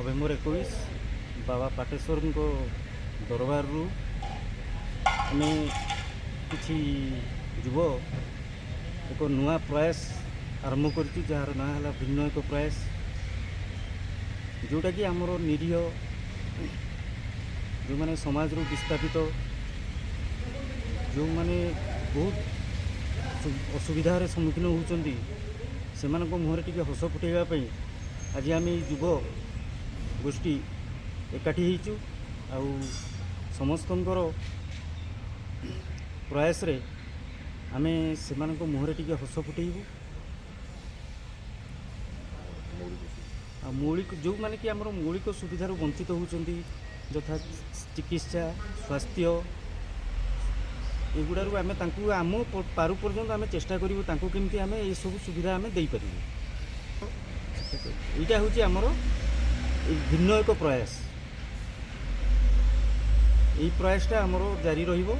नवेम्बर 21 बाबा पाटेश्वर दरबार रु आम कि युव एक नुआ प्रयास आरंभ कर जार ना है भिन्न एक प्रयास जोटा कि आमर निरीह जो मैंने समाज रू विस्थापित जो मैंने बहुत असुविधार सम्मुखीन होती से मुहर टी हस फुटाइवाई आज आम युव गोष्ठी एकाठी होचु आउ समस्तंकर प्रयास रे आमे से मुहर टी हस फुटेबू मौलिक जो माने कि आमर मौलिक सुविधार वंचित होती यथा चिकित्सा स्वास्थ्य एगुड़ारू आम आम पारु पर्यंत आम चेष्टा करूँ केमती आम ये सब सुविधा आम दे पारू यहाँ हूँ आमर भिन्न एक प्रयास यही प्रयासटा आमर जारी रहिबो।